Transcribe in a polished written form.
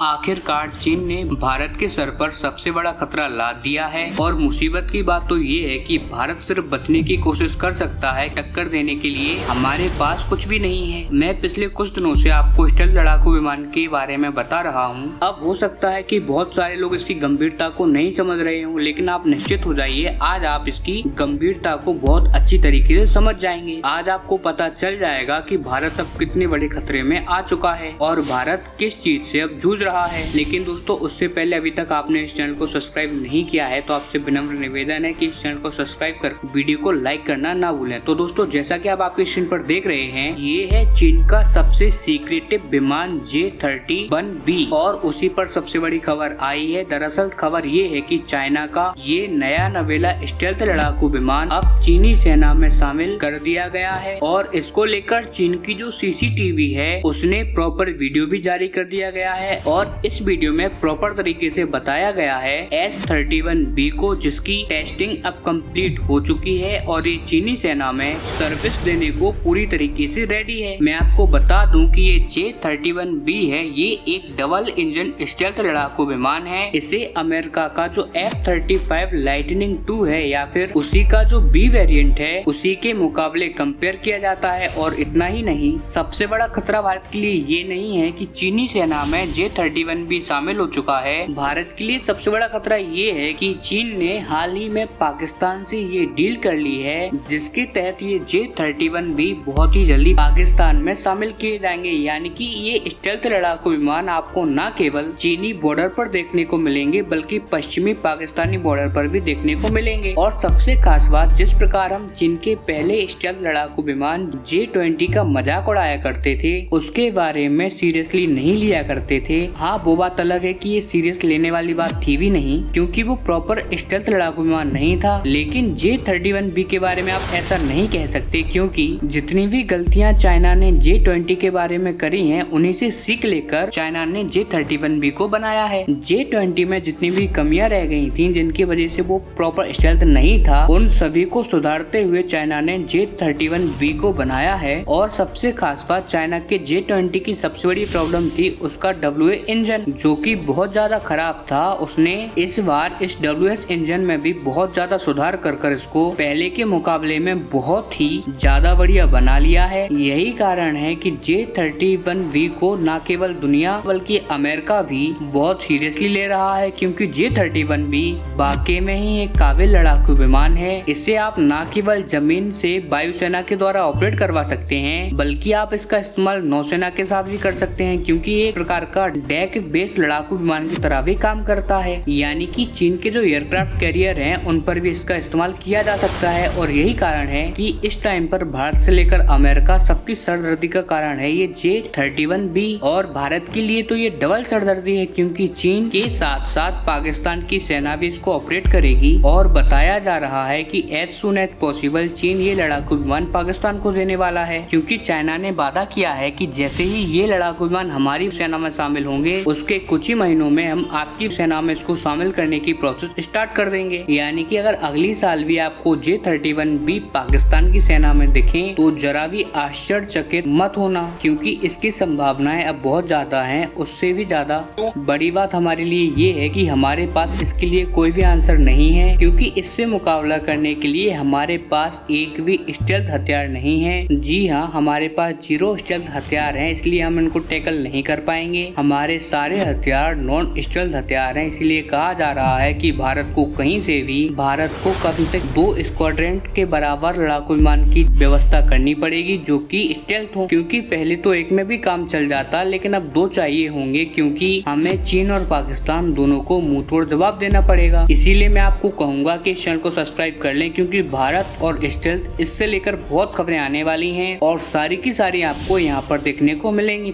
आखिरकार चीन ने भारत के सर पर सबसे बड़ा खतरा लाद दिया है और मुसीबत की बात तो ये है कि भारत सिर्फ बचने की कोशिश कर सकता है, टक्कर देने के लिए हमारे पास कुछ भी नहीं है। मैं पिछले कुछ दिनों से आपको स्टेल्थ लड़ाकू विमान के बारे में बता रहा हूँ। अब हो सकता है कि बहुत सारे लोग इसकी गंभीरता को नहीं समझ रहे हों, लेकिन आप निश्चित हो जाइए, आज आप इसकी गंभीरता को बहुत अच्छी तरीके से समझ जाएंगे। आज आपको पता चल जाएगा कि भारत अब कितने बड़े खतरे में आ चुका है और भारत किस चीज से अब जूझ रहा है। लेकिन दोस्तों, उससे पहले अभी तक आपने इस चैनल को सब्सक्राइब नहीं किया है तो आपसे विनम्र निवेदन है कि इस चैनल को सब्सक्राइब कर वीडियो को लाइक करना ना भूलें। तो दोस्तों, जैसा कि आप आपके स्क्रीन पर देख रहे हैं, ये है चीन का सबसे सीक्रेटिव विमान J-31B और उसी पर सबसे बड़ी खबर आई है। दरअसल खबर ये है कि चाइना का ये नया नवेला स्टेल्थ लड़ाकू विमान अब चीनी सेना में शामिल कर दिया गया है और इसको लेकर चीन की जो CCTV है उसने प्रॉपर वीडियो भी जारी कर दिया गया है और इस वीडियो में प्रॉपर तरीके से बताया गया है S-31B को, जिसकी टेस्टिंग अब कंप्लीट हो चुकी है और ये चीनी सेना में सर्विस देने को पूरी तरीके से रेडी है। मैं आपको बता दूं कि ये J-31B है, ये एक डबल इंजन स्टेल्थ लड़ाकू विमान है। इसे अमेरिका का जो F-35 लाइटनिंग 2 है या फिर उसी का जो B वेरिएंट है उसी के मुकाबले कंपेयर किया जाता है। और इतना ही नहीं, सबसे बड़ा खतरा भारत के लिए ये नहीं है कि चीनी सेना में J-31B शामिल हो चुका है। भारत के लिए सबसे बड़ा खतरा ये है कि चीन ने हाल ही में पाकिस्तान से ये डील कर ली है जिसके तहत ये J-31B बहुत ही जल्दी पाकिस्तान में शामिल किए जाएंगे। यानी कि ये स्टेल्थ लड़ाकू विमान आपको न केवल चीनी बॉर्डर पर देखने को मिलेंगे बल्कि पश्चिमी पाकिस्तानी बॉर्डर पर भी देखने को मिलेंगे। और सबसे खास बात, जिस प्रकार हम चीन के पहले स्टेल्थ लड़ाकू विमान J-20 का मजाक उड़ाया करते थे उसके बारे में सीरियसली नहीं लिया करते थे। हाँ, वो बात अलग है कि ये सीरियस लेने वाली बात थी भी नहीं क्योंकि वो प्रॉपर स्टेल्थ लड़ाकू विमान नहीं था। लेकिन J-31B के बारे में आप ऐसा नहीं कह सकते क्योंकि जितनी भी गलतियां चाइना ने J-20 के बारे में करी हैं उन्हीं से सीख लेकर चाइना ने J-31B को बनाया है। J-20 में जितनी भी कमियां रह गई थी जिनकी वजह से वो प्रॉपर स्टेल्थ नहीं था, उन सभी को सुधारते हुए चाइना ने J-31B को बनाया है। और सबसे खास बात, चाइना के J-20 की सबसे बड़ी प्रॉब्लम थी उसका WA इंजन, जो कि बहुत ज्यादा खराब था। उसने इस बार इस WS इंजन में भी बहुत ज्यादा सुधार कर इसको पहले के मुकाबले में बहुत ही ज्यादा बढ़िया बना लिया है। यही कारण है कि J-31B को न केवल दुनिया बल्कि अमेरिका भी बहुत सीरियसली ले रहा है क्योंकि J-31B वाकई में ही एक काबिल लड़ाकू विमान है। इससे आप न केवल जमीन से वायुसेना के द्वारा ऑपरेट करवा सकते हैं बल्कि आप इसका इस्तेमाल नौसेना के साथ भी कर सकते हैं क्योंकि ये एक प्रकार का डेक बेस्ड लड़ाकू विमान की तरह भी काम करता है। यानी कि चीन के जो एयरक्राफ्ट कैरियर हैं उन पर भी इसका इस्तेमाल किया जा सकता है। और यही कारण है कि इस टाइम पर भारत से लेकर अमेरिका सबकी सरदर्दी का कारण है ये J-31B। और भारत के लिए तो ये डबल सरदर्दी है क्योंकि चीन के साथ साथ पाकिस्तान की सेना भी इसको ऑपरेट करेगी और बताया जा रहा है कि एज सून एज पॉसिबल चीन ये लड़ाकू विमान पाकिस्तान को देने वाला है क्योंकि चाइना ने वादा किया है कि जैसे ही ये लड़ाकू विमान हमारी सेना में शामिल होंगे उसके कुछ ही महीनों में हम आपकी सेना में इसको शामिल करने की प्रोसेस स्टार्ट कर देंगे। यानी कि अगर अगली साल भी आपको J-31B पाकिस्तान की सेना में दिखें तो जरा भी आश्चर्यचकित मत होना क्योंकि इसकी संभावनाएं अब बहुत ज्यादा हैं। उससे भी ज्यादा बड़ी बात हमारे लिए ये है कि हमारे पास इसके लिए कोई भी आंसर नहीं है क्योंकि इससे मुकाबला करने के लिए हमारे पास एक भी स्टेल्थ हथियार नहीं है। जी हाँ, हमारे पास 0 स्टेल्थ हथियार है, इसलिए हम इनको टैकल नहीं कर पाएंगे। हमारे सारे हथियार नॉन स्टेल्थ हथियार हैं, इसलिए कहा जा रहा है कि भारत को कहीं से भी भारत को कम से 2 स्क्वाड्रन के बराबर लड़ाकू विमान की व्यवस्था करनी पड़ेगी जो कि स्टेल्थ हो, क्योंकि पहले तो एक में भी काम चल जाता लेकिन अब 2 चाहिए होंगे क्योंकि हमें चीन और पाकिस्तान दोनों को मुंह तोड़ जवाब देना पड़ेगा। इसीलिए मैं आपको कहूंगा कि इस चैनल को सब्सक्राइब कर लें क्योंकि भारत और स्टेल्थ इससे लेकर बहुत खबरें आने वाली हैं और सारी की सारी आपको यहाँ पर देखने को मिलेंगी।